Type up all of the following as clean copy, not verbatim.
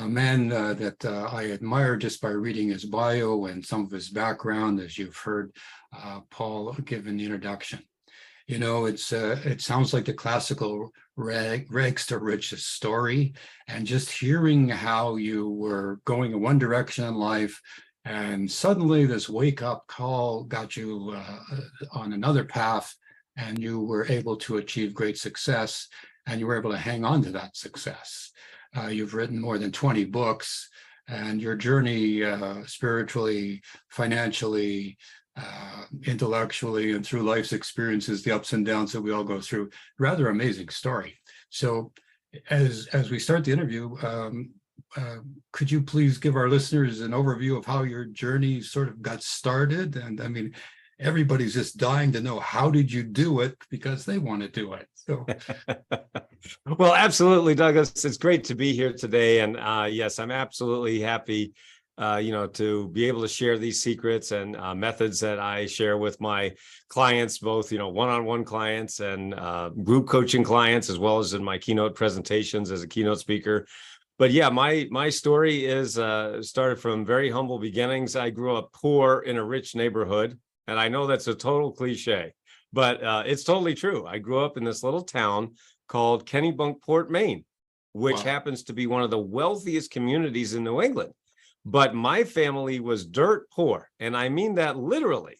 a man that I admire just by reading his bio and some of his background, as you've heard Paul give in the introduction. You know, it sounds like the classical rags to riches story, and just hearing how you were going in one direction in life, and suddenly this wake-up call got you on another path, and you were able to achieve great success, and you were able to hang on to that success. You've written more than 20 books, and your journey spiritually, financially, intellectually, and through life's experiences, the ups and downs that we all go through, rather amazing story. So as we start the interview, could you please give our listeners an overview of how your journey sort of got started? And I mean, everybody's just dying to know, how did you do it? Because they want to do it. So, well, absolutely, Douglas. It's great to be here today. And yes, I'm absolutely happy, to be able to share these secrets and methods that I share with my clients, both, one-on-one clients and group coaching clients, as well as in my keynote presentations as a keynote speaker. But yeah, my story is started from very humble beginnings. I grew up poor in a rich neighborhood, and I know that's a total cliche, but it's totally true. I grew up in this little town called Kennebunkport, Maine, which happens to be one of the wealthiest communities in New England. But my family was dirt poor, and I mean that literally,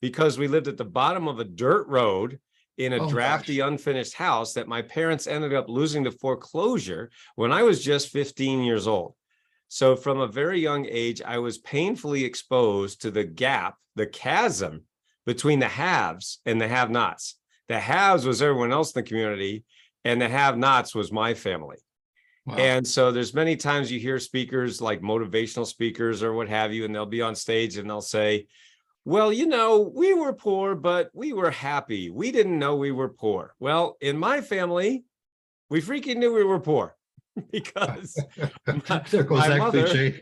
because we lived at the bottom of a dirt road in a drafty, unfinished house that my parents ended up losing to foreclosure when I was just 15 years old. So from a very young age, I was painfully exposed to the gap, the chasm between the haves and the have-nots. The haves was everyone else in the community, and the have-nots was my family. Wow. And so there's many times you hear speakers like motivational speakers or what have you, and they'll be on stage and they'll say, well, we were poor, but we were happy. We didn't know we were poor. Well, in my family, we freaking knew we were poor because my mother,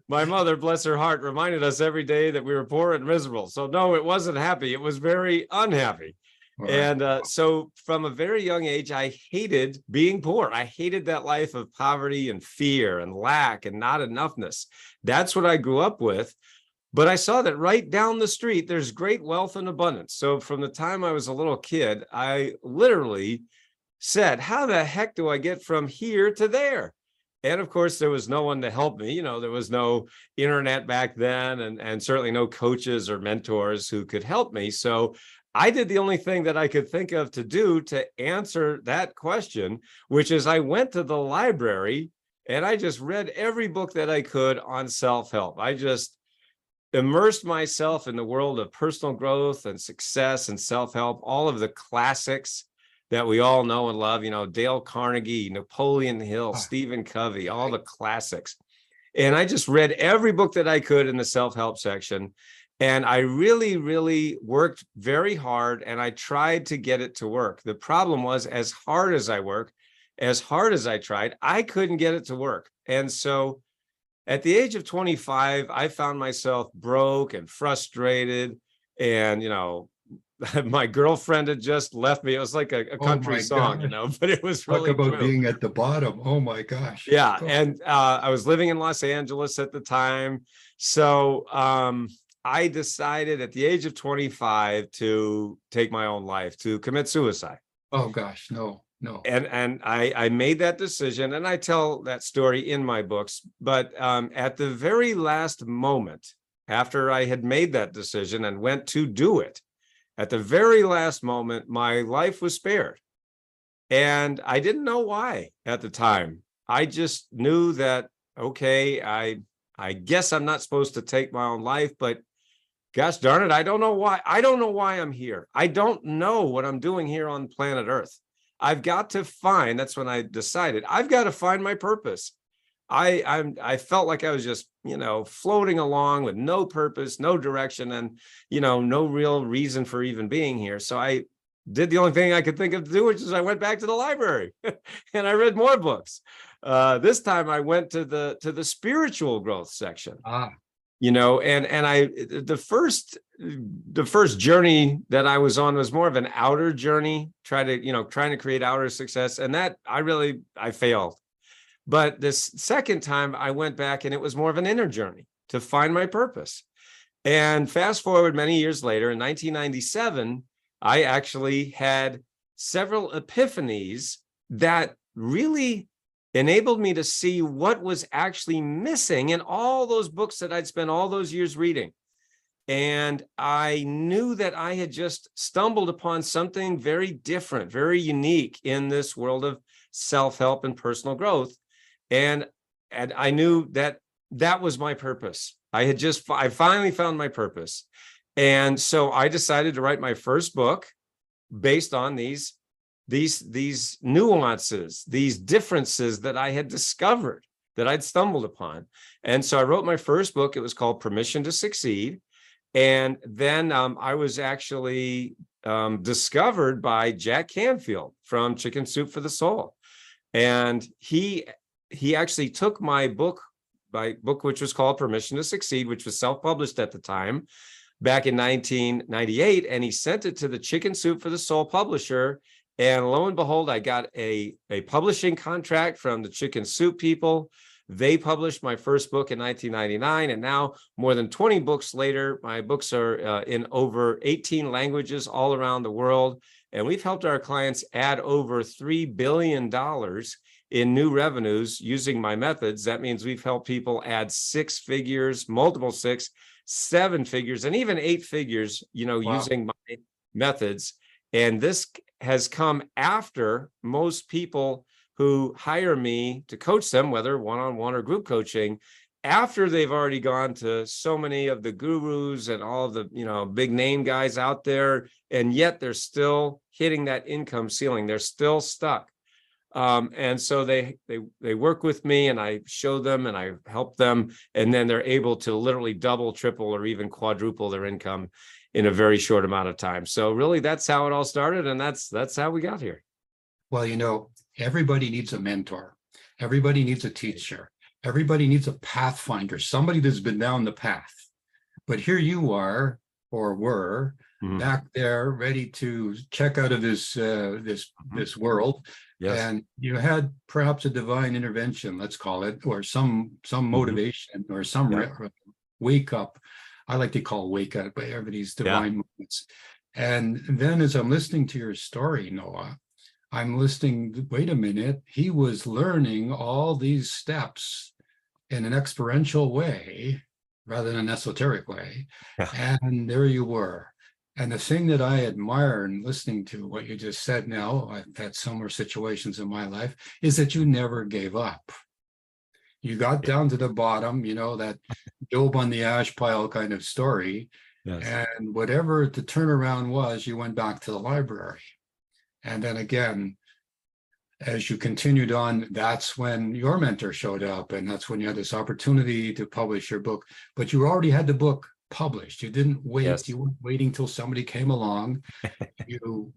my mother, bless her heart, reminded us every day that we were poor and miserable. So no, it wasn't happy. It was very unhappy. Right. And so from a very young age, I hated being poor. I hated that life of poverty and fear and lack and not enoughness. That's what I grew up with. But I saw that right down the street, there's great wealth and abundance. So from the time I was a little kid, I literally said, how the heck do I get from here to there? And of course, there was no one to help me. There was no internet back then, and certainly no coaches or mentors who could help me. So I did the only thing that I could think of to do to answer that question, which is I went to the library and I just read every book that I could on self-help. I just immersed myself in the world of personal growth and success and self-help, all of the classics that we all know and love, Dale Carnegie, Napoleon Hill, Stephen Covey, all the classics. And I just read every book that I could in the self-help section. And I really, really worked very hard, and I tried to get it to work. The problem was, as hard as I worked, as hard as I tried, I couldn't get it to work. And so at the age of 25, I found myself broke and frustrated, and, my girlfriend had just left me. It was like a country song, but it was really Talk about being at the bottom. Oh my gosh. Yeah. And I was living in Los Angeles at the time. So I decided at the age of 25 to take my own life, to commit suicide. Oh gosh, no. And I made that decision, and I tell that story in my books. But at the very last moment, after I had made that decision and went to do it, at the very last moment, my life was spared. And I didn't know why at the time. I just knew that, okay, I guess I'm not supposed to take my own life, but gosh darn it, I don't know why. I don't know why I'm here. I don't know what I'm doing here on planet Earth. I've got to find, that's when I decided, I've got to find my purpose. I felt like I was just, floating along with no purpose, no direction, and, no real reason for even being here. So I did the only thing I could think of to do, which is I went back to the library and I read more books. This time I went to the spiritual growth section. The first journey that I was on was more of an outer journey, trying to create outer success. And that I failed. But this second time I went back and it was more of an inner journey to find my purpose. And fast forward many years later, in 1997, I actually had several epiphanies that really enabled me to see what was actually missing in all those books that I'd spent all those years reading. And I knew that I had just stumbled upon something very different, very unique in this world of self-help and personal growth. And I knew that that was my purpose. I finally found my purpose. And so I decided to write my first book based on these nuances, these differences that I had discovered, that I'd stumbled upon. And so I wrote my first book. It was called Permission to Succeed. And then I was actually discovered by Jack Canfield from Chicken Soup for the Soul. And he actually took my book, which was called Permission to Succeed, which was self-published at the time, back in 1998, and he sent it to the Chicken Soup for the Soul publisher. And lo and behold, I got a publishing contract from the Chicken Soup people. They published my first book in 1999, and now more than 20 books later, my books are in over 18 languages all around the world. And we've helped our clients add over $3 billion in new revenues using my methods. That means we've helped people add 6 figures, multiple 6, 7 figures, and even 8 figures, Wow. using my methods. And this has come after most people who hire me to coach them, whether one-on-one or group coaching, after they've already gone to so many of the gurus and all of the, big name guys out there, and yet they're still hitting that income ceiling. They're still stuck. And so they work with me, and I show them and I help them, and then they're able to literally double, triple, or even quadruple their income in a very short amount of time. So really, that's how it all started, and that's how we got here. Well, everybody needs a mentor. Everybody needs a teacher. Everybody needs a pathfinder, somebody that's been down the path. But here you are, or were, back there, ready to check out of this world. Yes. And you had perhaps a divine intervention, let's call it, or some motivation, or some wake up. I like to call wake up, but everybody's divine moments. And then as I'm listening to your story, Noah, I'm listening, wait a minute, he was learning all these steps in an experiential way rather than an esoteric way. And there you were. And the thing that I admire in listening to what you just said now, I've had similar situations in my life, is that you never gave up. You got down to the bottom, that Job on the ash pile kind of story. Yes. And whatever the turnaround was, you went back to the library. And then again, as you continued on, that's when your mentor showed up, and that's when you had this opportunity to publish your book. But you already had the book published. You didn't wait. Yes. You weren't waiting till somebody came along. You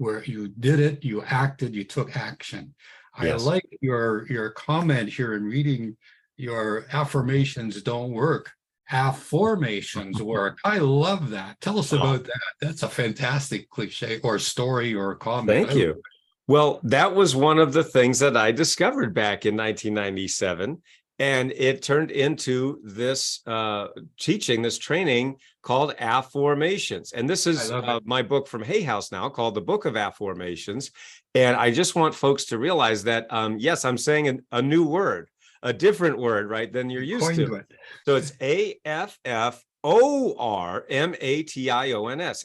did it. You acted. You took action. Yes. I like your comment here in reading your affirmations don't work. Afformations work. I love that. Tell us about that. That's a fantastic cliche or story or comment. Thank you. Well, that was one of the things that I discovered back in 1997, and it turned into this teaching, this training called Afformations. And this is my book from Hay House now, called The Book of Afformations. And I just want folks to realize that, yes, I'm saying a new word, a different word, right, than you're used to. So it's Afformations,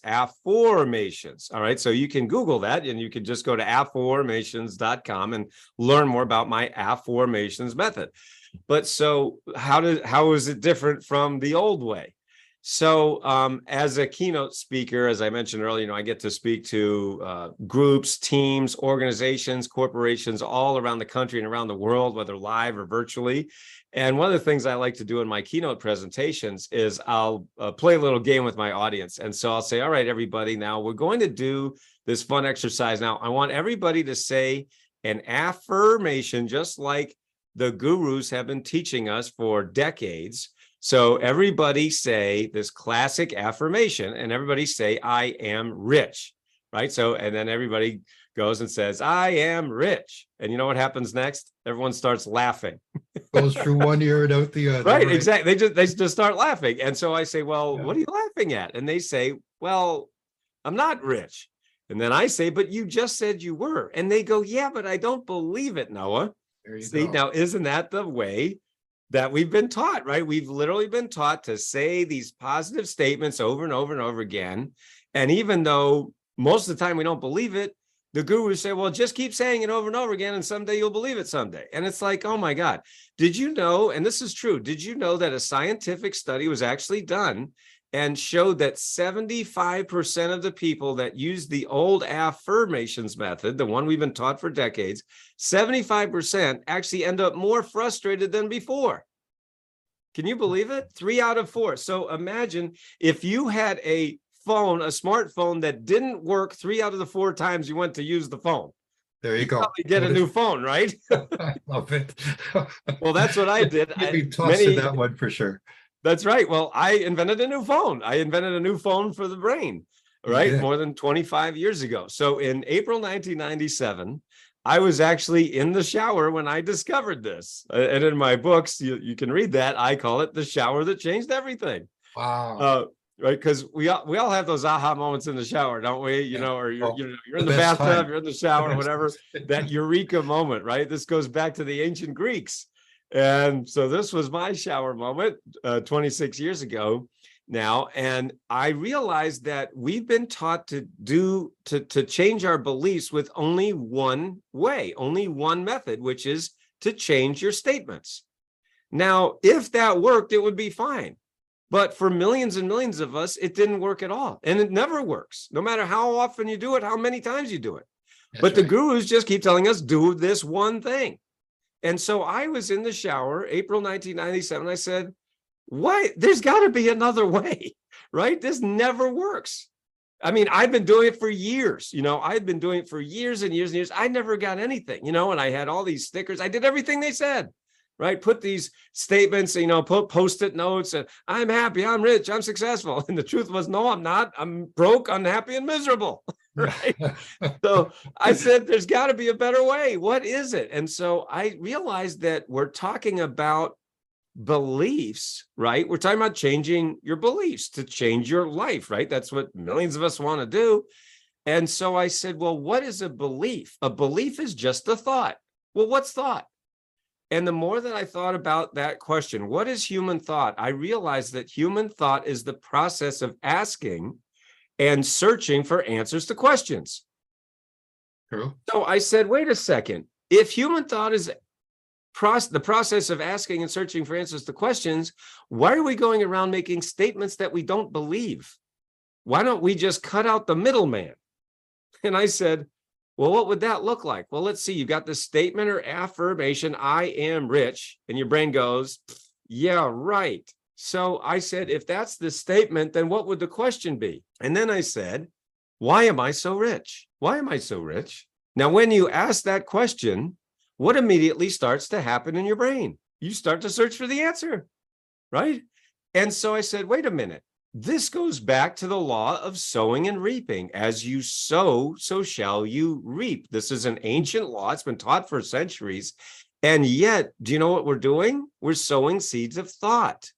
Afformations. All right. So you can Google that, and you can just go to afformations.com and learn more about my Afformations method. But so how is it different from the old way? So as a keynote speaker, as I mentioned earlier, I get to speak to groups, teams, organizations, corporations all around the country and around the world, whether live or virtually. And one of the things I like to do in my keynote presentations is I'll play a little game with my audience. And so I'll say, all right, everybody, now we're going to do this fun exercise. Now, I want everybody to say an affirmation, just like the gurus have been teaching us for decades. So everybody say this classic affirmation, and everybody say, I am rich, right? So, and then everybody goes and says, I am rich. And you know what happens next? Everyone starts laughing. Goes through one ear and out the other. Right, exactly. They just start laughing. And so I say, well, Yeah. what are you laughing at? And they say, well, I'm not rich. And then I say, but you just said you were. And they go, yeah, but I don't believe it, Noah. There you See, go. now, isn't that the way that we've been taught, right? We've literally been taught to say these positive statements over and over and over again. And even though most of the time we don't believe it, the gurus say, well, just keep saying it over and over again, and someday you'll believe it someday. And it's like, oh my God, did you know, and this is true, did you know that a scientific study was actually done and showed that 75% of the people that use the old affirmations method, the one we've been taught for decades, 75% actually end up more frustrated than before? Can you believe it? 3 out of 4. So imagine if you had a phone, a smartphone that didn't work 3 out of the 4 times you went to use the phone. There you go. Probably get a new phone, right? I love it. Well, that's what I did. We've tossed to that one for sure. That's right. Well, I invented a new phone. I invented a new phone for the brain, right? More than 25 years ago. So in April 1997, I was actually in the shower when I discovered this. And in my books, you can read that. I call it the shower that changed everything. Wow. Right, because we all have those aha moments in the shower, don't we? You know, or you're in the best bathtub, time. you're in the shower, whatever. That eureka moment, right? This goes back to the ancient Greeks, and so this was my shower moment 26 years ago now, and I realized that we've been taught to change our beliefs with only one way, only one method, which is to change your statements. Now, if that worked, it would be fine. But for millions and millions of us, it didn't work at all. And it never works, no matter how often you do it, how many times you do it. But the gurus just keep telling us, do this one thing. And so I was in the shower, April 1997. I said, why? There's got to be another way, right? This never works. I mean, I've been doing it for years. I've been doing it for years and years and years. I never got anything, and I had all these stickers. I did everything they said. Right? Put these statements, put Post-it notes, and I'm happy, I'm rich, I'm successful. And the truth was, no, I'm not. I'm broke, unhappy, and miserable. Right? So I said, there's got to be a better way. What is it? And so I realized that we're talking about beliefs, right? We're talking about changing your beliefs to change your life, right? That's what millions of us want to do. And so I said, well, what is a belief? A belief is just a thought. Well, what's thought? And the more that I thought about that question, what is human thought? I realized that human thought is the process of asking and searching for answers to questions. True. So I said, wait a second. If human thought is the process of asking and searching for answers to questions, why are we going around making statements that we don't believe? Why don't we just cut out the middleman? And I said, well, what would that look like? Well, let's see. You got the statement or affirmation, I am rich. And your brain goes, yeah, right. So I said, if that's the statement, then what would the question be? And then I said, why am I so rich? Why am I so rich? Now, when you ask that question, what immediately starts to happen in your brain? You start to search for the answer, right? And so I said, wait a minute. This goes back to the law of sowing and reaping. As you sow, so shall you reap. This is an ancient law. It's been taught for centuries. And yet, do you know what we're doing? We're sowing seeds of thought.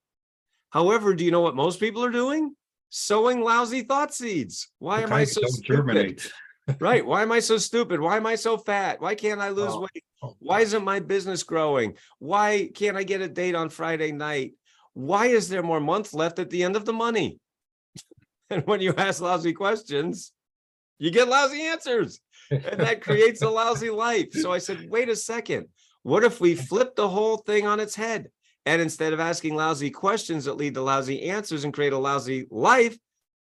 However, do you know what most people are doing? Sowing lousy thought seeds. Why am I so stupid? Right. Why am I so stupid? Why am I so fat? Why can't I lose weight? Why isn't my business growing? Why can't I get a date on Friday night? Why is there more month left at the end of the money? And when you ask lousy questions, you get lousy answers. And that creates a lousy life. So I said, wait a second. What if we flip the whole thing on its head? And instead of asking lousy questions that lead to lousy answers and create a lousy life,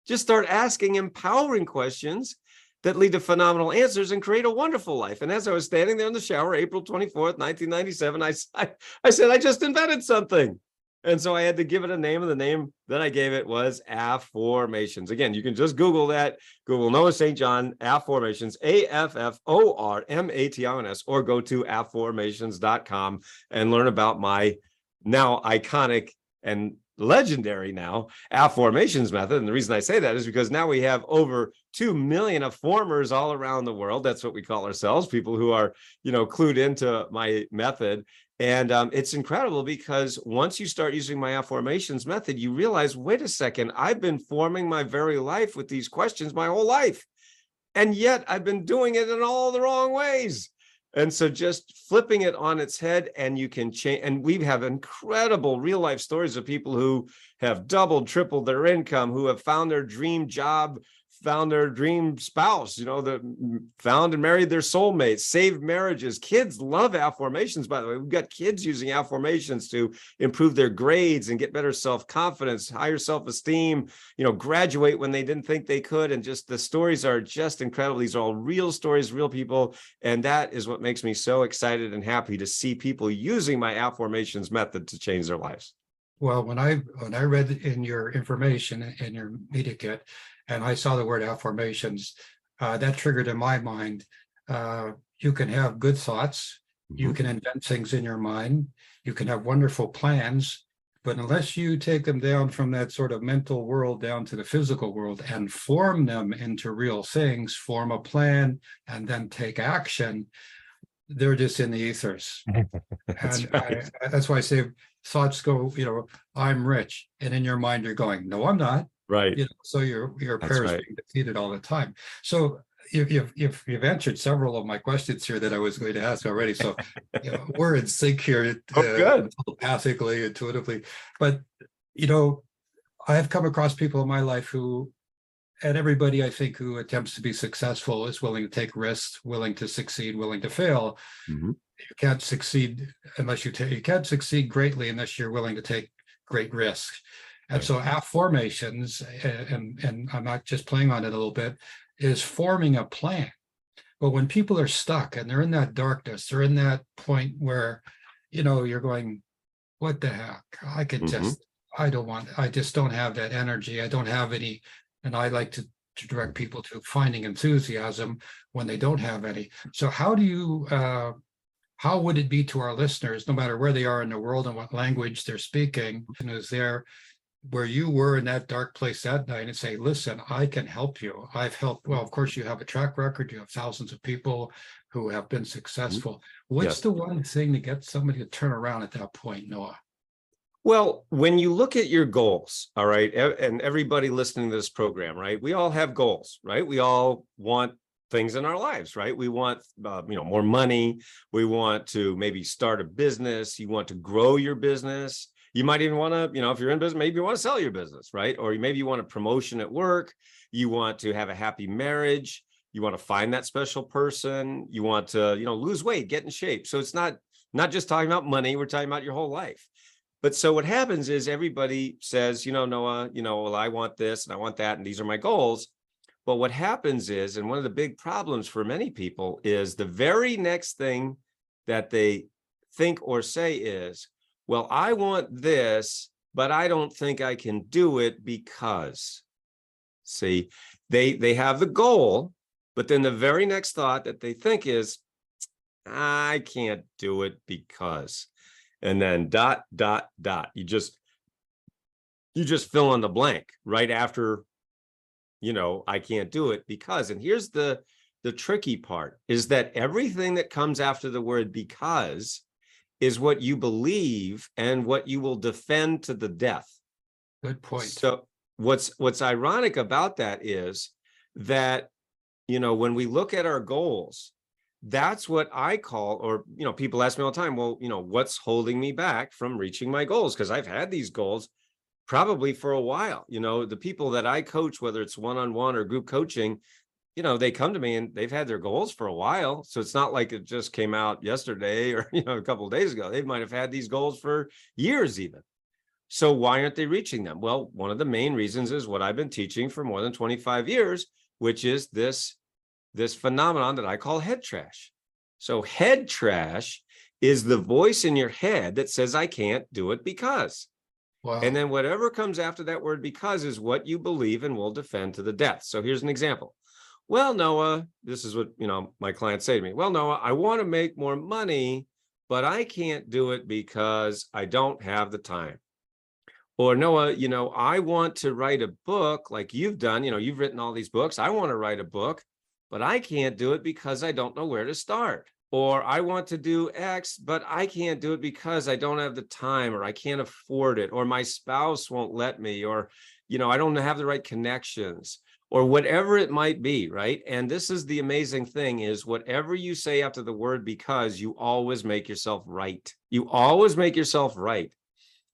just start asking empowering questions that lead to phenomenal answers and create a wonderful life. And as I was standing there in the shower, April 24th, 1997, I said, I just invented something. And so I had to give it a name, and the name that I gave it was Afformations. Again, you can just Google that. Google Noah St. John, Afformations, AFFORMATIONS, or go to afformations.com and learn about my now iconic and legendary now affirmations method. And the reason I say that is because now we have over 2 million affirmers all around the world. That's what we call ourselves, people who are, clued into my method. And it's incredible because once you start using my affirmations method, you realize, wait a second, I've been forming my very life with these questions my whole life. And yet I've been doing it in all the wrong ways. And so just flipping it on its head, and you can change. And we have incredible real life stories of people who have doubled, tripled their income, who have found their dream job, found their dream spouse, that found and married their soulmates, saved marriages. Kids love affirmations, by the way. We've got kids using affirmations to improve their grades and get better self-confidence, higher self-esteem, graduate when they didn't think they could. And just the stories are just incredible. These are all real stories, real people. And that is what makes me so excited and happy to see people using my affirmations method to change their lives. Well, when I read in your information in your media kit, and I saw the word affirmations, that triggered in my mind, you can have good thoughts, you can invent things in your mind, you can have wonderful plans, but unless you take them down from that sort of mental world down to the physical world and form them into real things, form a plan, and then take action, they're just in the ethers. That's And right. that's why I say thoughts go, I'm rich. And in your mind, you're going, no, I'm not. Right. So your That's prayer is right. being defeated all the time. So you've answered several of my questions here that I was going to ask already. So we're in sync here, Oh, good. telepathically, intuitively. But I have come across people in my life who, and everybody I think who attempts to be successful is willing to take risks, willing to succeed, willing to fail. Mm-hmm. You can't succeed unless you can't succeed greatly unless you're willing to take great risks. And so affirmations, and I'm not just playing on it a little bit, is forming a plan. But when people are stuck and they're in that darkness, they're in that point where, you're going, what the heck? I could just, I just don't have that energy. I don't have any. And I like to direct people to finding enthusiasm when they don't have any. So how would it be to our listeners, no matter where they are in the world and what language they're speaking, and is there where you were in that dark place that night and say, listen, I can help you. I've helped. Well, of course, you have a track record. You have thousands of people who have been successful. What's the one thing to get somebody to turn around at that point, Noah? Well, when you look at your goals, all right, and everybody listening to this program, right, we all have goals, right? We all want things in our lives, right? We want, more money. We want to maybe start a business. You want to grow your business. You might even want to, if you're in business, maybe you want to sell your business, right? Or maybe you want a promotion at work. You want to have a happy marriage. You want to find that special person. You want to, lose weight, get in shape. So it's not just talking about money. We're talking about your whole life. But so what happens is everybody says, Noah, well, I want this and I want that, and these are my goals. But what happens is, and one of the big problems for many people is the very next thing that they think or say is, well, I want this, but I don't think I can do it because. See, they have the goal, but then the very next thought that they think is, I can't do it because. And then ... You just fill in the blank right after, I can't do it because. And here's the tricky part is that everything that comes after the word because is what you believe and what you will defend to the death. Good point. So what's ironic about that is that, when we look at our goals, that's what I call, or, people ask me all the time, well, what's holding me back from reaching my goals? Because I've had these goals probably for a while. The people that I coach, whether it's one-on-one or group coaching, they come to me and they've had their goals for a while. So it's not like it just came out yesterday or, a couple of days ago. They might have had these goals for years even. So why aren't they reaching them? Well, one of the main reasons is what I've been teaching for more than 25 years, which is this phenomenon that I call head trash. So head trash is the voice in your head that says, I can't do it because. Wow. And then whatever comes after that word because is what you believe and will defend to the death. So here's an example. Well, Noah, this is what, my clients say to me. Well, Noah, I want to make more money, but I can't do it because I don't have the time. Or Noah, I want to write a book like you've done. You've written all these books. I want to write a book, but I can't do it because I don't know where to start. Or I want to do X, but I can't do it because I don't have the time, or I can't afford it, or my spouse won't let me, or, I don't have the right connections, or whatever it might be, right? And this is the amazing thing is whatever you say after the word because, you always make yourself right. You always make yourself right.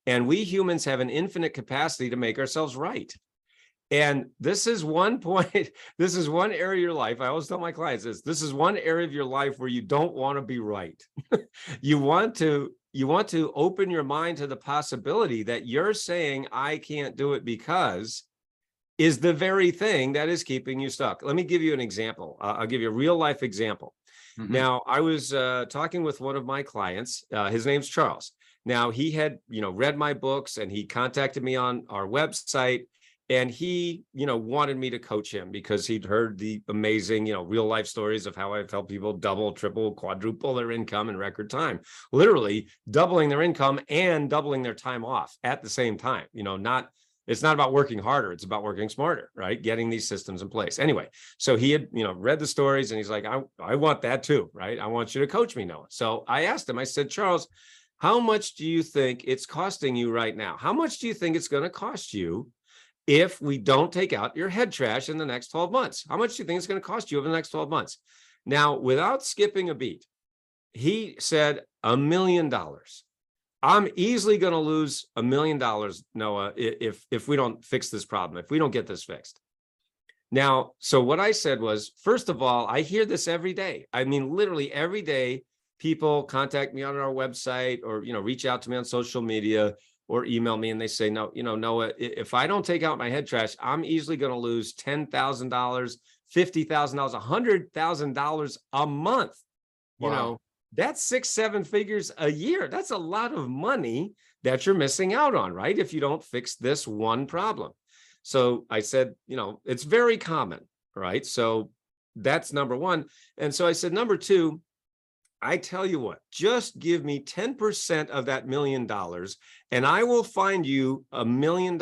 And we humans have an infinite capacity to make ourselves right. And this is one point, this is one area of your life. I always tell my clients this is one area of your life where you don't want to be right. You want to open your mind to the possibility that you're saying, I can't do it because is the very thing that is keeping you stuck. Let me give you an example. I'll give you a real life example. Mm-hmm. Now, I was talking with one of my clients. His name's Charles. Now, he had, read my books and he contacted me on our website. And he, wanted me to coach him because he'd heard the amazing, real life stories of how I've helped people double, triple, quadruple their income in record time, literally doubling their income and doubling their time off at the same time. It's not about working harder. It's about working smarter, right? Getting these systems in place. Anyway, so he had, read the stories and he's like, I want that too, right? I want you to coach me, Noah. So I asked him, I said, Charles, how much do you think it's costing you right now? How much do you think it's going to cost you if we don't take out your head trash in the next 12 months? How much do you think it's going to cost you over the next 12 months? Now, without skipping a beat, he said $1 million. I'm easily going to lose $1 million, Noah, if we don't fix this problem, if we don't get this fixed. Now, so what I said was, first of all, I hear this every day. I mean, literally every day, people contact me on our website or, reach out to me on social media or email me and they say, no, Noah, if I don't take out my head trash, I'm easily going to lose $10,000, $50,000, $100,000 a month. Wow. That's 6-7 figures a year. That's a lot of money that you're missing out on, right? If you don't fix this one problem. So I said, it's very common, right? So that's number one. And so I said, number two, I tell you what, just give me 10% of that $1 million and I will find you $1 million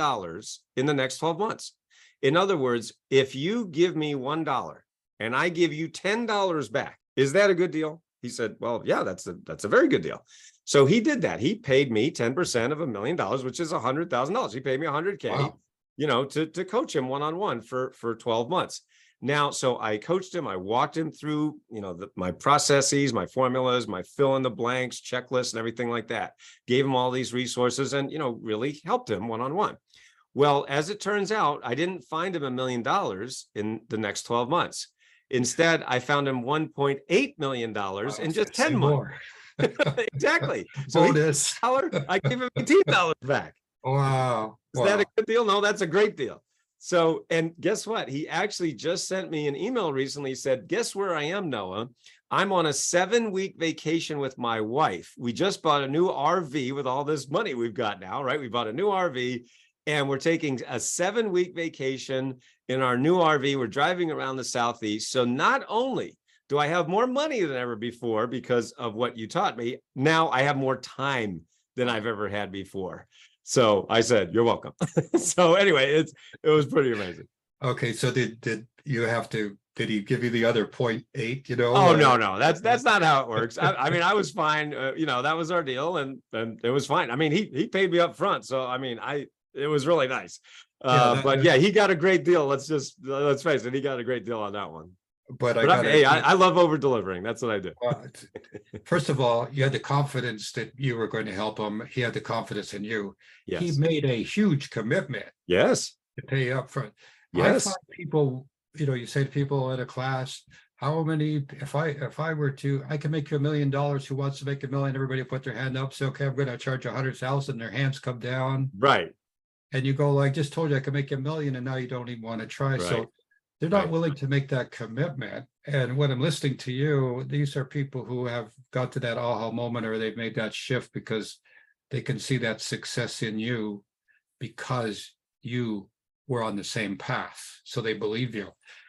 in the next 12 months. In other words, if you give me $1 and I give you $10 back, is that a good deal? He said, well, yeah, that's a very good deal. So he did that. He paid me 10% of $1 million, which is $100,000. He paid me $100K, wow, to coach him one-on-one for 12 months. Now, so I coached him. I walked him through, my processes, my formulas, my fill in the blanks, checklists, and everything like that. Gave him all these resources and, really helped him one-on-one. Well, as it turns out, I didn't find him $1 million in the next 12 months. Instead, I found him $1.8 million in just 10 months. Exactly. So I gave him $18 back. Wow. Is that a good deal? No, that's a great deal. So, and guess what? He actually just sent me an email recently. He said, guess where I am, Noah? I'm on a 7-week vacation with my wife. We just bought a new RV with all this money we've got now, right? We bought a new RV and we're taking a 7-week vacation in our new RV. We're driving around the Southeast. So not only do I have more money than ever before because of what you taught me, now I have more time than I've ever had before. So I said, you're welcome. So anyway, it was pretty amazing. Okay. So did he give you the other 0.8, Oh, no, that's not how it works. I mean, I was fine. That was our deal and it was fine. I mean, he paid me up front. So, I mean, it was really nice. But he got a great deal. Let's face it. He got a great deal on that one. But I love over delivering. That's what I do. First of all, you had the confidence that you were going to help him. He had the confidence in you. Yes. He made a huge commitment. Yes. To pay up front. Yes. I find people, you say to people at a class, how many, if I were to, I can make you $1 million. Who wants to make $1 million? Everybody put their hand up. Say, okay, I'm going to charge 100,000. Their hands come down. Right. And you go, I just told you I could make $1 million, and now you don't even want to try. Right. So they're not willing to make that commitment. And when I'm listening to you, these are people who have got to that aha moment, or they've made that shift because they can see that success in you because you were on the same path. So they believe you.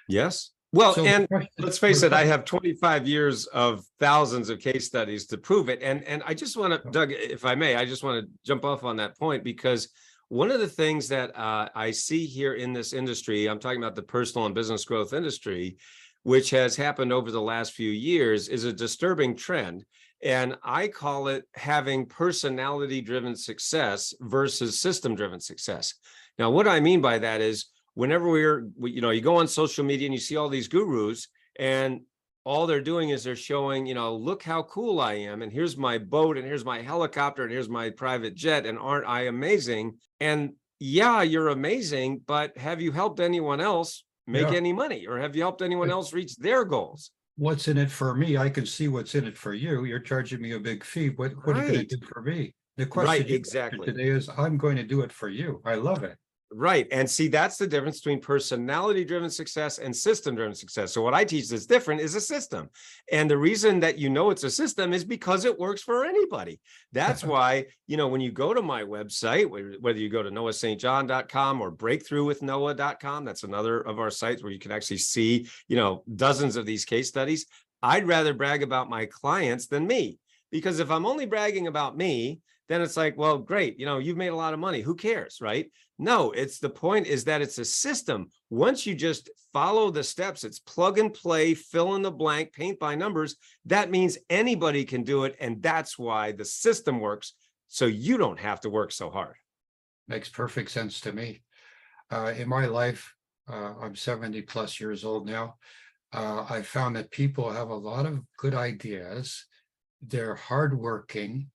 Yes. Well, so and let's face it, I have 25 years of thousands of case studies to prove it. And I just want to, Doug, if I may, I just want to jump off on that point, because one of the things that I see here in this industry, I'm talking about the personal and business growth industry, which has happened over the last few years, is a disturbing trend. And I call it having personality-driven success versus system-driven success. Now, what I mean by that is whenever you go on social media and you see all these gurus, and all they're doing is they're showing, look how cool I am, and here's my boat, and here's my helicopter, and here's my private jet, and aren't I amazing? And yeah, you're amazing, but have you helped anyone else make Yeah. any money, or have you helped anyone else reach their goals? What's in it for me? I can see what's in it for you. You're charging me a big fee. What are you going Right. to do for me? The question Right, you answered exactly. today is, I'm going to do it for you. I love it. Right. And see, that's the difference between personality-driven success and system-driven success. So what I teach that's different is a system. And the reason that it's a system is because it works for anybody. That's why, when you go to my website, whether you go to noahstjohn.com or breakthroughwithnoah.com, that's another of our sites where you can actually see, dozens of these case studies. I'd rather brag about my clients than me, because if I'm only bragging about me, then it's like, well, great, you've made a lot of money. Who cares, right? No, the point is that it's a system. Once you just follow the steps, it's plug and play, fill in the blank, paint by numbers. That means anybody can do it. And that's why the system works. So you don't have to work so hard. Makes perfect sense to me. In my life, I'm 70 plus years old now. I found that people have a lot of good ideas. They're hardworking.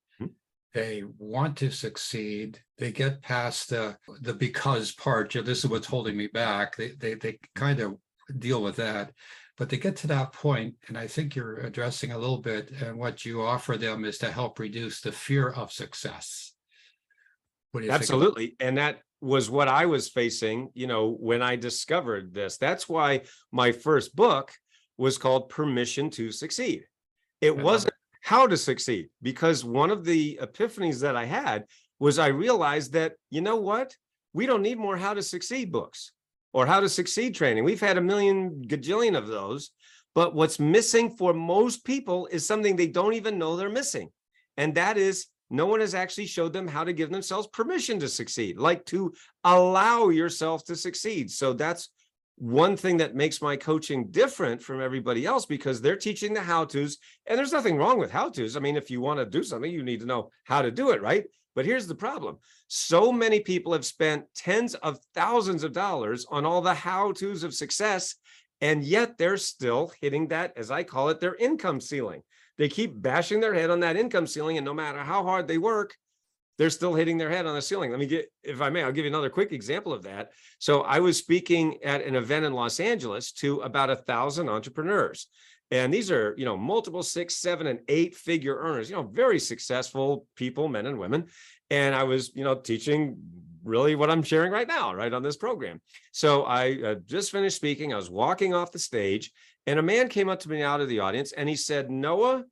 They want to succeed. They get past the because part. This is what's holding me back. They kind of deal with that, but they get to that point, and I think you're addressing a little bit. And what you offer them is to help reduce the fear of success. What do you think? Absolutely, and that was what I was facing. When I discovered this, that's why my first book was called Permission to Succeed. It wasn't how to succeed, because one of the epiphanies that I had was I realized that, we don't need more how to succeed books or how to succeed training. We've had a million gajillion of those, but what's missing for most people is something they don't even know they're missing. And that is, no one has actually showed them how to give themselves permission to succeed, like to allow yourself to succeed. So that's one thing that makes my coaching different from everybody else, because they're teaching the how-tos, and there's nothing wrong with how-tos. I mean, if you want to do something, you need to know how to do it, right? But here's the problem. So many people have spent tens of thousands of dollars on all the how-tos of success, and yet they're still hitting that, as I call it, their income ceiling. They keep bashing their head on that income ceiling, and no matter how hard they work, they're still hitting their head on the ceiling. If I may, I'll give you another quick example of that. So I was speaking at an event in Los Angeles to about 1,000 entrepreneurs. And these are, multiple 6, 7, and 8-figure earners, very successful people, men and women. And I was, teaching really what I'm sharing right now, right on this program. So I just finished speaking. I was walking off the stage, and a man came up to me out of the audience, and he said, "Noah,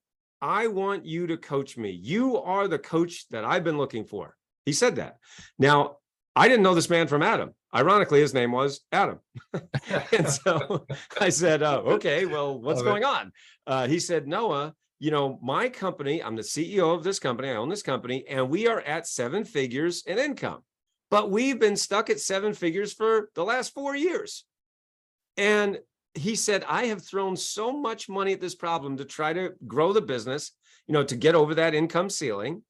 I want you to coach me. You are the coach that I've been looking for." He said that. Now, I didn't know this man from Adam. Ironically, his name was Adam. And so I said, okay, well, what's going on? He said, "Noah, my company, I'm the CEO of this company. I own this company, and we are at 7 figures in income. But we've been stuck at 7 figures for the last 4 years." And he said, "I have thrown so much money at this problem to try to grow the business, to get over that income ceiling."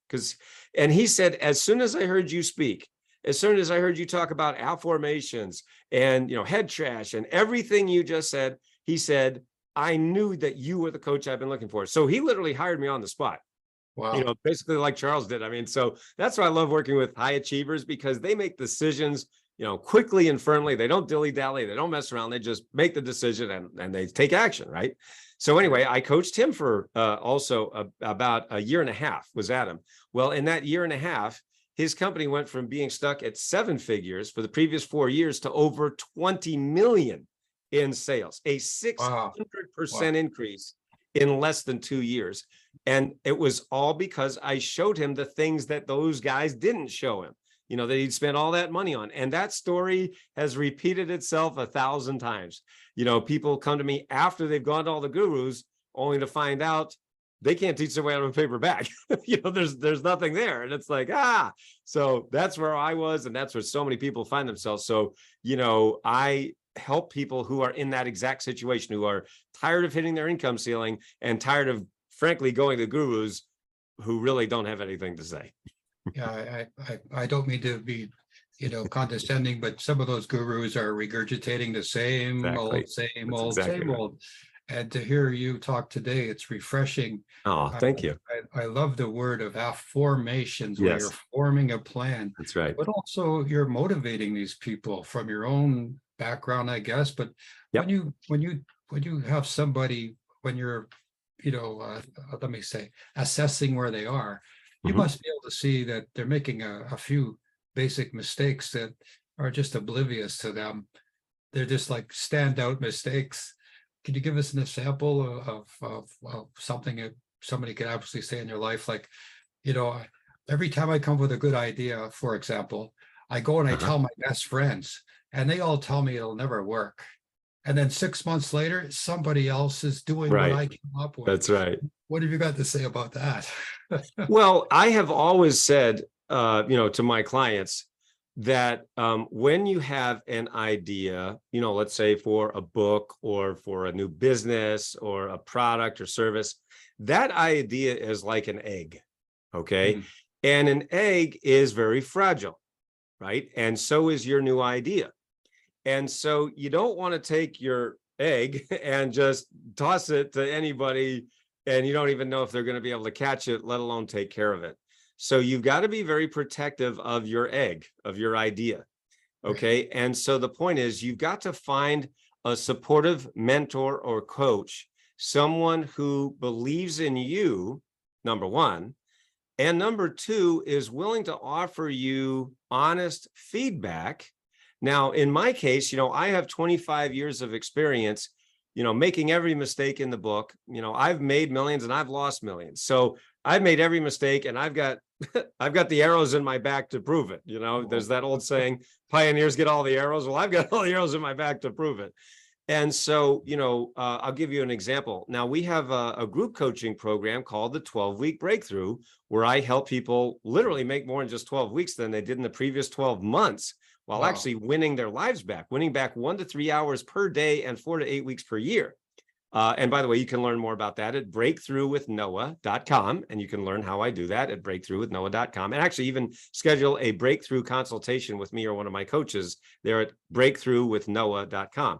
And he said, "As soon as I heard you speak, as soon as I heard you talk about formations and, head trash and everything you just said," he said, "I knew that you were the coach I've been looking for." So he literally hired me on the spot. Wow. Basically like Charles did. I mean, so that's why I love working with high achievers, because they make decisions quickly and firmly. They don't dilly-dally. They don't mess around. They just make the decision and they take action, right? So anyway, I coached him for also about a year and a half, was Adam. Well, in that year and a half, his company went from being stuck at 7 figures for the previous 4 years to over 20 million in sales, a 600% increase in less than 2 years. And it was all because I showed him the things that those guys didn't show him, that he'd spent all that money on. And that story has repeated itself 1,000 times. People come to me after they've gone to all the gurus, only to find out they can't teach their way out of a paper bag. There's nothing there. And it's like, so that's where I was. And that's where so many people find themselves. So, I help people who are in that exact situation, who are tired of hitting their income ceiling and tired of, frankly, going to gurus who really don't have anything to say. Yeah, I don't mean to be, condescending, but some of those gurus are regurgitating the same Exactly. old, same That's old, exactly same right. old. And to hear you talk today, it's refreshing. Oh, thank you. I love the word of affirmations, where you're Yes, forming a plan, that's right. but also you're motivating these people from your own background, I guess. But Yep. when you have somebody, when you're, let me say, assessing where they are, you Mhm. must be able to see that they're making a few basic mistakes that are just oblivious to them. They're just like standout mistakes. Can you give us an example of something that somebody could absolutely say in your life? Like, every time I come with a good idea, for example, I go and I Uh-huh. tell my best friends, and they all tell me it'll never work. And then 6 months later, somebody else is doing what Right. I came up with. That's right. What have you got to say about that? Well, I have always said, to my clients that when you have an idea, let's say for a book or for a new business or a product or service, that idea is like an egg. Okay. Mm, And an egg is very fragile, right? And so is your new idea. And so you don't want to take your egg and just toss it to anybody, and you don't even know if they're going to be able to catch it, let alone take care of it. So you've got to be very protective of your egg, of your idea. right. Okay. And so the point is, you've got to find a supportive mentor or coach, someone who believes in you, number one. And number two, is willing to offer you honest feedback. Now, in my case, I have 25 years of experience, making every mistake in the book. I've made millions and I've lost millions. So I've made every mistake, and I've got I've got the arrows in my back to prove it. There's Oh, that old saying, pioneers get all the arrows. Well, I've got all the arrows in my back to prove it. And so, I'll give you an example. Now, we have a group coaching program called the 12-week breakthrough, where I help people literally make more in just 12 weeks than they did in the previous 12 months, while wow. actually winning their lives back, winning back 1 to 3 hours per day and 4 to 8 weeks per year. And by the way, you can learn more about that at breakthroughwithnoah.com. And you can learn how I do that at breakthroughwithnoah.com. And actually even schedule a breakthrough consultation with me or one of my coaches there at breakthroughwithnoah.com.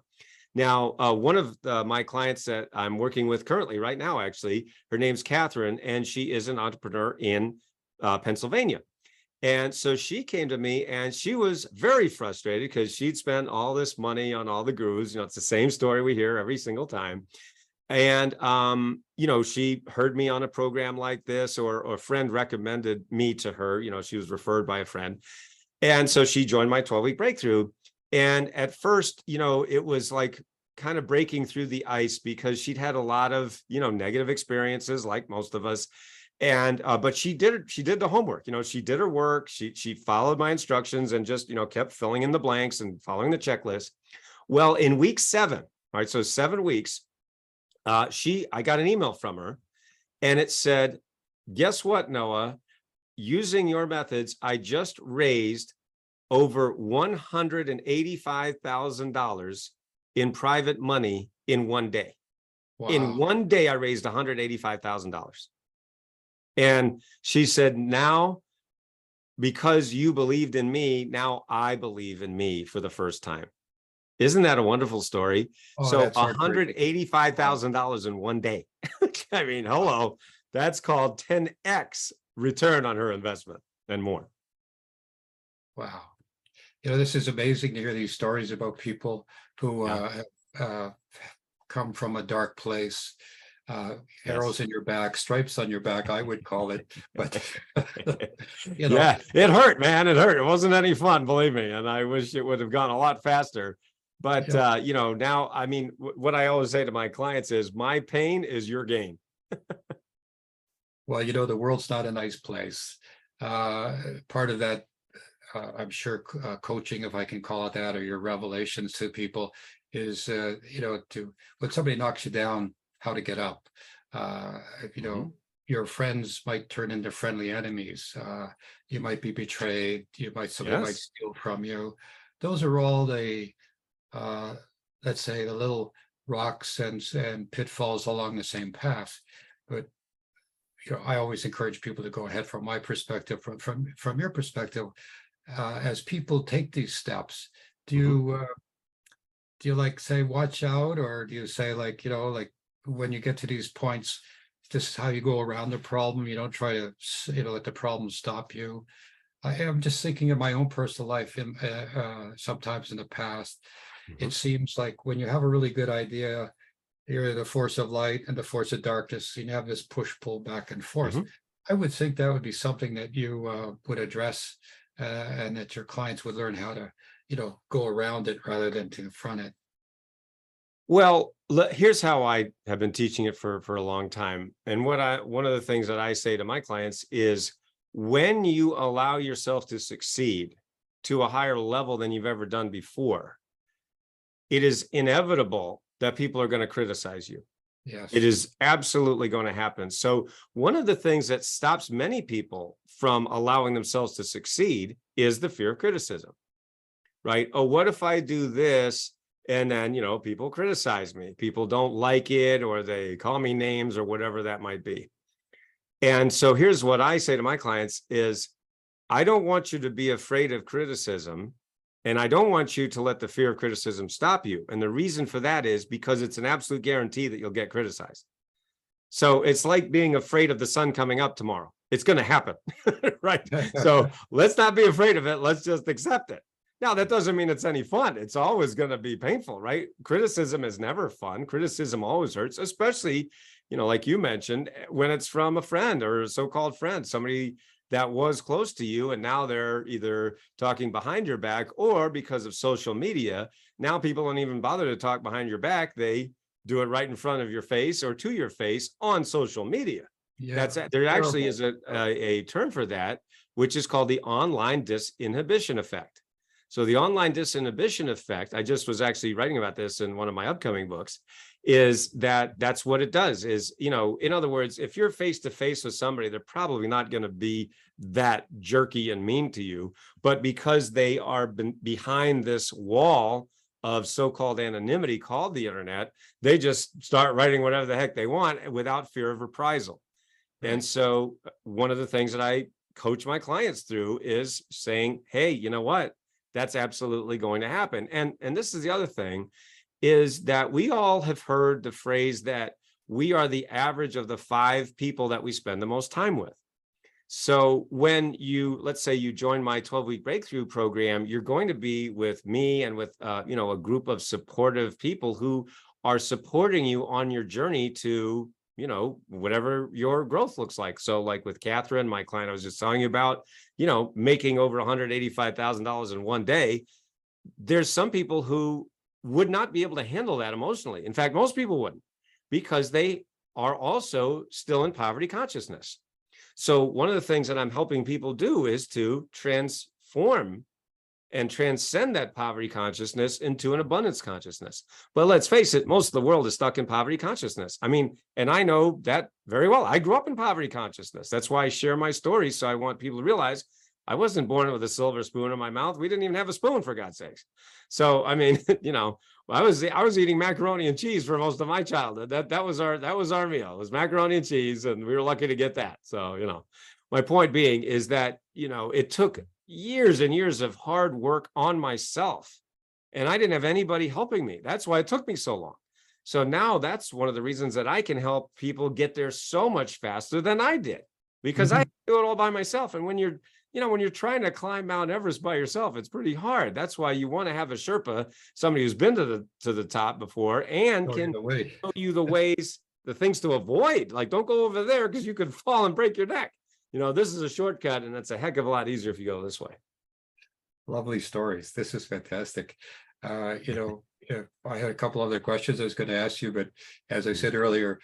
Now, one of my clients that I'm working with currently right now, actually, her name's Catherine, and she is an entrepreneur in Pennsylvania. And so she came to me and she was very frustrated because she'd spent all this money on all the gurus. It's the same story we hear every single time. And, she heard me on a program like this, or a friend recommended me to her. She was referred by a friend. And so she joined my 12-week breakthrough. And at first, it was like kind of breaking through the ice, because she'd had a lot of, negative experiences, like most of us. And but she did the homework. She did her work. She followed my instructions and just, kept filling in the blanks and following the checklist. Well, in week 7, right, so 7 weeks, I got an email from her, and it said, guess what, Noah? Using your methods, I just raised over $185,000 in private money in one day. In Wow. one day, I raised $185,000. And she said, now, because you believed in me, now I believe in me for the first time. Isn't that a wonderful story? Oh, So that's heartbreaking. Wow. $185,000 in one day. I mean, hello, that's called 10x return on her investment and more. Wow. This is amazing to hear these stories about people who Yeah. have come from a dark place. Yes. Arrows in your back, stripes on your back, I would call it. But you know, Yeah, it hurt, man. It hurt. It wasn't any fun, believe me. And I wish it would have gone a lot faster. But yeah. now, I mean, what I always say to my clients is, my pain is your gain. Well, the world's not a nice place. Part of that, I'm sure, coaching, if I can call it that, or your revelations to people is, to when somebody knocks you down, how to get up. You know, your friends might turn into friendly enemies. You might be betrayed. Somebody might Yes. steal from you. Those are all the, let's say, the little rocks and pitfalls along the same path. But I always encourage people to go ahead. From my perspective, from your perspective, as people take these steps, do you like say watch out, or do you say, like, like when you get to these points, this is how you go around the problem? You don't try to let the problem stop you. I am just thinking of my own personal life. Sometimes in the past, it seems like when you have a really good idea, you're the force of light and the force of darkness, and you have this push-pull back and forth. I would think that would be something that you would address, and that your clients would learn how to, go around it rather than to confront it. Well, here's how I have been teaching it for a long time. And one of the things that I say to my clients is, when you allow yourself to succeed to a higher level than you've ever done before, it is inevitable that people are going to criticize you. Yes. It is absolutely going to happen. So one of the things that stops many people from allowing themselves to succeed is the fear of criticism, right? Oh, what if I do this? And then, people criticize me. People don't like it, or they call me names, or whatever that might be. And so here's what I say to my clients is, I don't want you to be afraid of criticism, and I don't want you to let the fear of criticism stop you. And the reason for that is because it's an absolute guarantee that you'll get criticized. So it's like being afraid of the sun coming up tomorrow. It's going to happen, right? So let's not be afraid of it. Let's just accept it. Now, that doesn't mean it's any fun. It's always going to be painful, right? Criticism is never fun. Criticism always hurts, especially, like you mentioned, when it's from a friend or a so-called friend, somebody that was close to you, and now they're either talking behind your back, or because of social media, now people don't even bother to talk behind your back. They do it right in front of your face or to your face on social media. Yeah, there actually is a term for that, which is called the online disinhibition effect. So the online disinhibition effect, I just was actually writing about this in one of my upcoming books, is that's what it does is, in other words, if you're face to face with somebody, they're probably not going to be that jerky and mean to you, but because they are behind this wall of so-called anonymity called the internet, they just start writing whatever the heck they want without fear of reprisal. Right. And so one of the things that I coach my clients through is saying, hey, you know what? That's absolutely going to happen. And this is the other thing, is that we all have heard the phrase that we are the average of the 5 people that we spend the most time with. So when let's say you join my 12-week breakthrough program, you're going to be with me and with, a group of supportive people who are supporting you on your journey to, whatever your growth looks like. So like with Catherine, my client I was just telling you about, making over $185,000 in one day, there's some people who would not be able to handle that emotionally. In fact, most people wouldn't, because they are also still in poverty consciousness. So one of the things that I'm helping people do is to transform and transcend that poverty consciousness into an abundance consciousness. But let's face it, most of the world is stuck in poverty consciousness. I mean, and I know that very well. I grew up in poverty consciousness. That's why I share my story. So I want people to realize I wasn't born with a silver spoon in my mouth. We didn't even have a spoon, for God's sakes. So, I mean, I was eating macaroni and cheese for most of my childhood. That was our meal. It was macaroni and cheese, and we were lucky to get that. So, my point being is that, it took years and years of hard work on myself, and I didn't have anybody helping me. That's why it took me so long. So now that's one of the reasons that I can help people get there so much faster than I did, because I do it all by myself. And when you're trying to climb Mount Everest by yourself, it's pretty hard. That's why you want to have a Sherpa, somebody who's been to the top before and can show you the ways, the things to avoid. Like, don't go over there because you could fall and break your neck. This is a shortcut, and it's a heck of a lot easier if you go this way. Lovely stories. This is fantastic. I had a couple other questions I was going to ask you, but as I said earlier,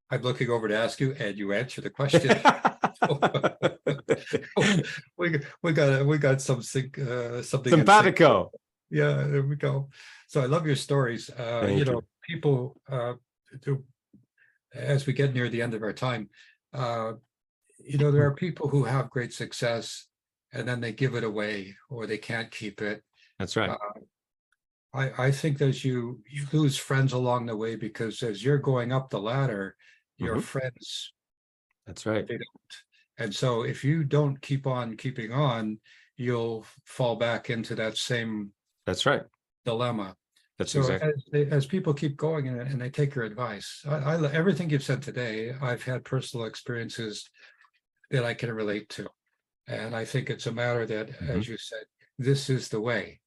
I'm looking over to ask you, and you answer the question. we got something simpatico. Yeah, there we go. So I love your stories. People as we get near the end of our time, uh, there are people who have great success and then they give it away or they can't keep it. That's right. Uh, I think that you lose friends along the way because as you're going up the ladder, your Mhm. friends, That's right. they don't. And so if you don't keep on keeping on, you'll fall back into that same That's right. dilemma. That's So exactly. as people keep going and they take your advice, everything you've said today, I've had personal experiences that I can relate to. And I think it's a matter that, Mhm. as you said, this is the way.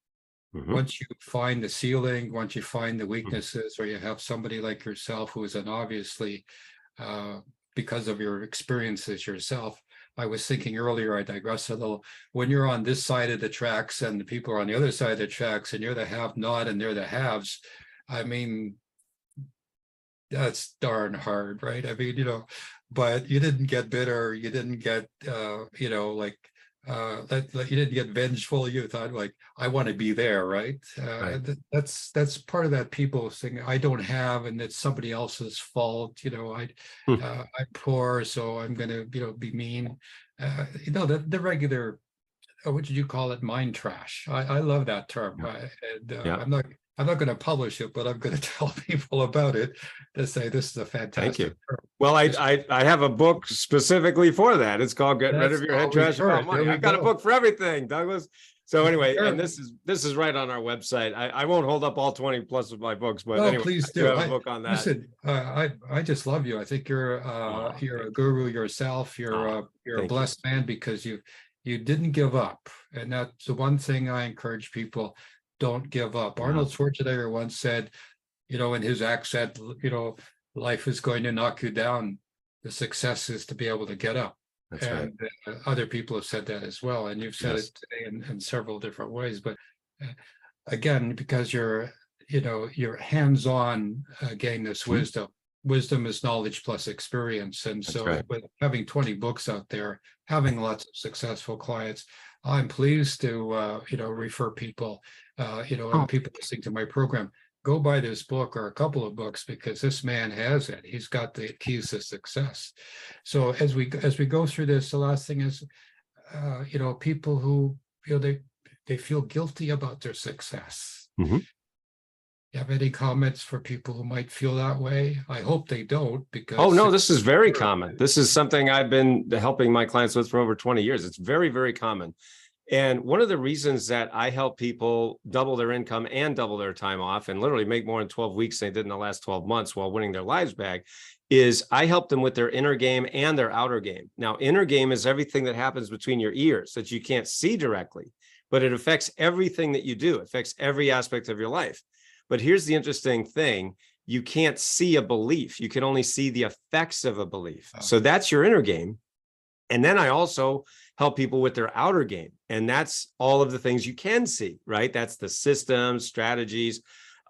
Mhm. Once you find the ceiling, once you find the Mhm. weaknesses, or you have somebody like yourself who is an obviously, uh, because of your experiences yourself. I was thinking earlier, I digress a little, when you're on this side of the tracks and the people are on the other side of the tracks and you're the have not and they're the haves, I mean, that's darn hard, right? I mean, but you didn't get bitter, you didn't get like you didn't get vengeful. You thought like, I want to be there, right? Right. That's part of that people thing. I don't have, and it's somebody else's fault. Hmm. I'm poor, so I'm gonna be mean. The regular, what did you call it? Mind trash. I love that term. Yeah. And Yeah. I'm not going to publish it, but I'm going to tell people about it to say this is a Thank you. fantastic term. Well, It's, I have a book specifically for that. It's called "Get Rid that's of Your all Head we Trash About heard. There Money." we I've got a go. book for everything, Douglas. So anyway, and There. this is right on our website. I won't hold up all 20 plus of my books, but Oh, anyway, I please do do. have a book on that. Listen. I just love you. I think Oh, you're thank a guru yourself. You're oh, you're a thank you. blessed man because you didn't give up, and that's the one thing I encourage people: don't give up. Yeah, Arnold Schwarzenegger once said, in his accent, life is going to knock you down. The success is to be able to get up. that's right. And other people have said that as well. And you've said Yes. it today in several different ways. But uh, again, because you're hands-on, gain this Mhm. wisdom. Wisdom is knowledge plus experience. And That's so right. with having 20 books out there, having lots of successful clients, I'm pleased to refer people, Oh, and people listening to my program, go buy this book or a couple of books because this man has it. He's got the keys to success. So as we go through this, the last thing is, people who feel they feel guilty about their success. mhm. You have any comments for people who might feel that way? I hope they don't, Oh, because no, this is very common. This is something I've been helping my clients with for over 20 years. It's very, very common. And one of the reasons that I help people double their income and double their time off and literally make more in 12 weeks than they did in the last 12 months while winning their lives back is I help them with their inner game and their outer game. Now, inner game is everything that happens between your ears that you can't see directly, but it affects everything that you do. It affects every aspect of your life. But here's the interesting thing. You can't see a belief. You can only see the effects of a belief. So that's your inner game. And then I also help people with their outer game. And that's all of the things you can see, right? That's the systems, strategies,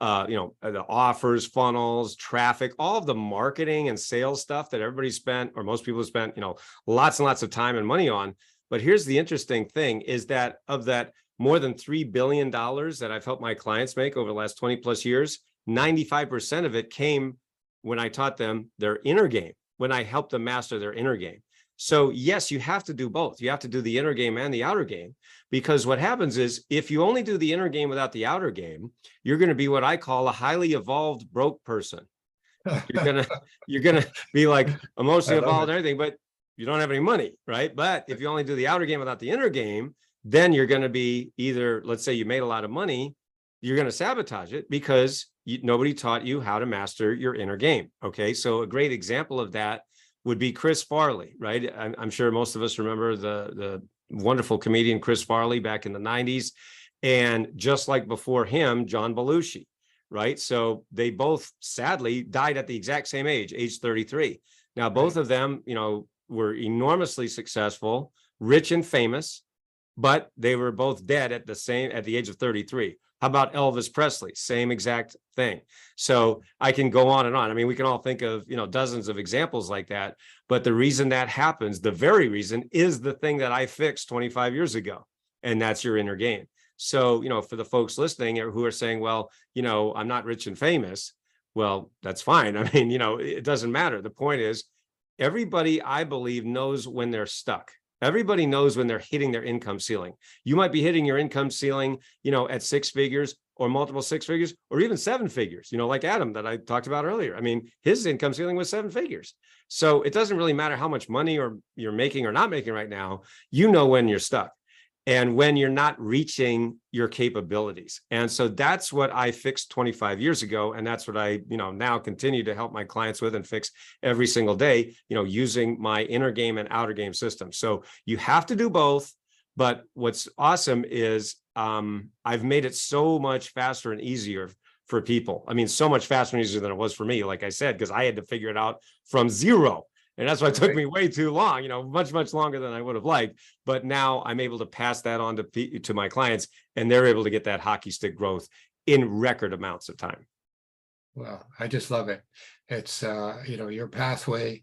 the offers, funnels, traffic, all of the marketing and sales stuff that everybody spent, or most people have spent, lots and lots of time and money on. But here's the interesting thing is that of that more than $3 billion that I've helped my clients make over the last 20 plus years, 95% of it came when I taught them their inner game, when I helped them master their inner game. So yes, you have to do both. You have to do the inner game and the outer game, because what happens is if you only do the inner game without the outer game, you're going to be what I call a highly evolved broke person. You're gonna be like I emotionally love evolved it. and everything, but you don't have any money, right? But if you only do the outer game without the inner game, then you're going to be either, let's say you made a lot of money, you're going to sabotage it because nobody taught you how to master your inner game. Okay, so a great example of that would be Chris Farley, right? I'm sure most of us remember the wonderful comedian Chris Farley back in the 90s. And just like before him, John Belushi, right? So they both sadly died at the exact same age 33. Now, both Right. of them, were enormously successful, rich and famous, but they were both dead at the age of 33. How about Elvis Presley? Same exact thing. So I can go on and on. I mean, we can all think of, dozens of examples like that. But the reason that happens, the very reason, is the thing that I fixed 25 years ago. And that's your inner game. So, for the folks listening who are saying, well, I'm not rich and famous. Well, that's fine. I mean, it doesn't matter. The point is, everybody, I believe, knows when they're stuck. Everybody knows when they're hitting their income ceiling. You might be hitting your income ceiling, at six figures or multiple six figures or even seven figures, like Adam that I talked about earlier. I mean, his income ceiling was seven figures. So it doesn't really matter how much money or you're making or not making right now. You know when you're stuck and when you're not reaching your capabilities. And so that's what I fixed 25 years ago. And that's what I, now continue to help my clients with and fix every single day, using my inner game and outer game system. So you have to do both. But what's awesome is I've made it so much faster and easier for people. I mean, so much faster and easier than it was for me, like I said, because I had to figure it out from zero. And that's why it took me way too long, much, much longer than I would have liked. But now I'm able to pass that on to my clients, and they're able to get that hockey stick growth in record amounts of time. Well, I just love it. It's, your pathway,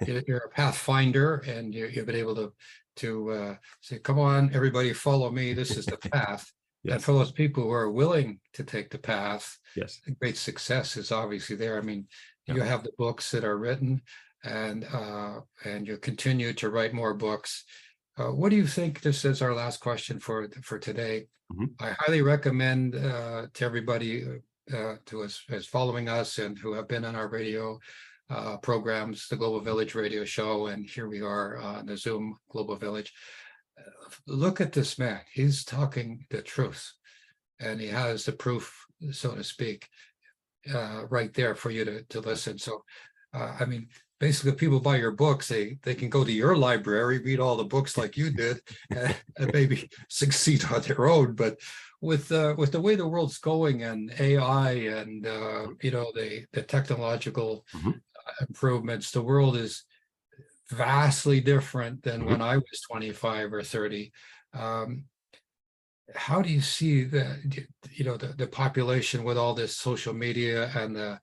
you're a pathfinder, and you've been able to say, come on, everybody, follow me. This is the path. Yes. And for those people who are willing to take the path, yes, great success is obviously there. I mean, you have the books that are written, and you continue to write more books. What do you think? This is our last question for today. Mm-hmm. I highly recommend to everybody to us as following us and who have been on our radio programs, the Global Village radio show, and here we are on the Zoom Global Village. Look at this man. He's talking the truth, and he has the proof, so to speak, right there for you to listen. So, I mean, basically, if people buy your books, they can go to your library, read all the books like you did, and maybe succeed on their own. But with the way the world's going and AI and the technological improvements, the world is vastly different than when I was 25 or 30. How do you see the population with all this social media and the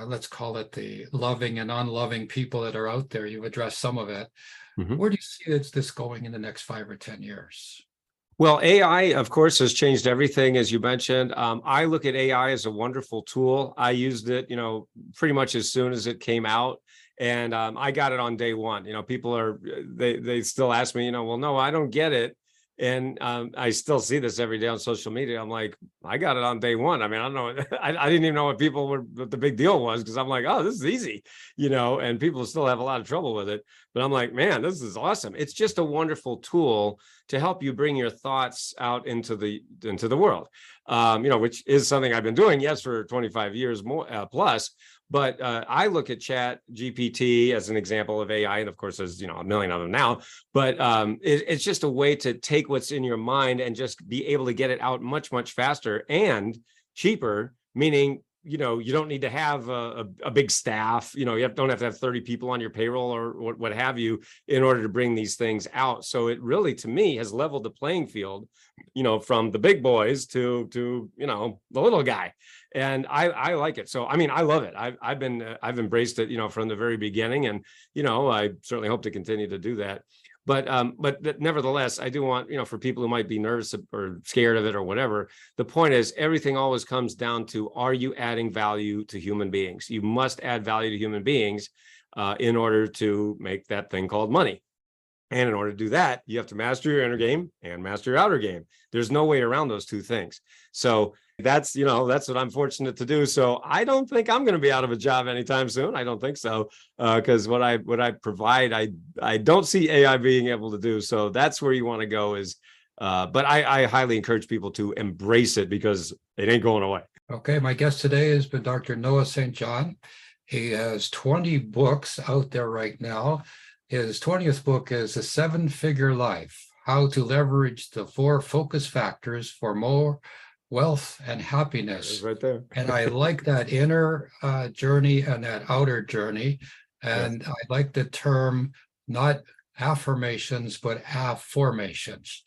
let's call it the loving and unloving people that are out there? You've addressed some of it. Mm-hmm. Where do you see this going in the next 5 or 10 years? Well, AI, of course, has changed everything, as you mentioned. I look at AI as a wonderful tool. I used it, pretty much as soon as it came out. And I got it on day one. People they still ask me, well, no, I don't get it. And I still see this every day on social media. I'm like, I got it on day one. I mean, I don't know. I didn't even know what the big deal was, because I'm like, oh, this is easy, and people still have a lot of trouble with it. But I'm like, man, this is awesome. It's just a wonderful tool to help you bring your thoughts out into the world, which is something I've been doing, yes, for 25 years more plus. But I look at Chat GPT as an example of AI, and of course, there's a million of them now. But it's just a way to take what's in your mind and just be able to get it out much, much faster and cheaper. Meaning, you don't need to have a big staff. You don't have to have 30 people on your payroll or what have you in order to bring these things out. So it really, to me, has leveled the playing field, from the big boys to the little guy. And I like it. So, I mean, I love it. I've embraced it, from the very beginning, and, I certainly hope to continue to do that. But nevertheless, I do want, for people who might be nervous or scared of it or whatever, the point is everything always comes down to, are you adding value to human beings? You must add value to human beings in order to make that thing called money. And in order to do that, you have to master your inner game and master your outer game. There's no way around those two things. So that's what I'm fortunate to do. So I don't think I'm going to be out of a job anytime soon. I don't think so, because what I provide, I don't see AI being able to do. So that's where you want to go is, but I highly encourage people to embrace it, because it ain't going away. Okay. My guest today has been Dr. Noah St. John. He has 20 books out there right now. His 20th book is A 7-Figure Life: How to Leverage the 4 Focus Factors for More Wealth and Happiness. Right there. And I like that inner journey and that outer journey. And yes. I like the term, not affirmations, but afformations.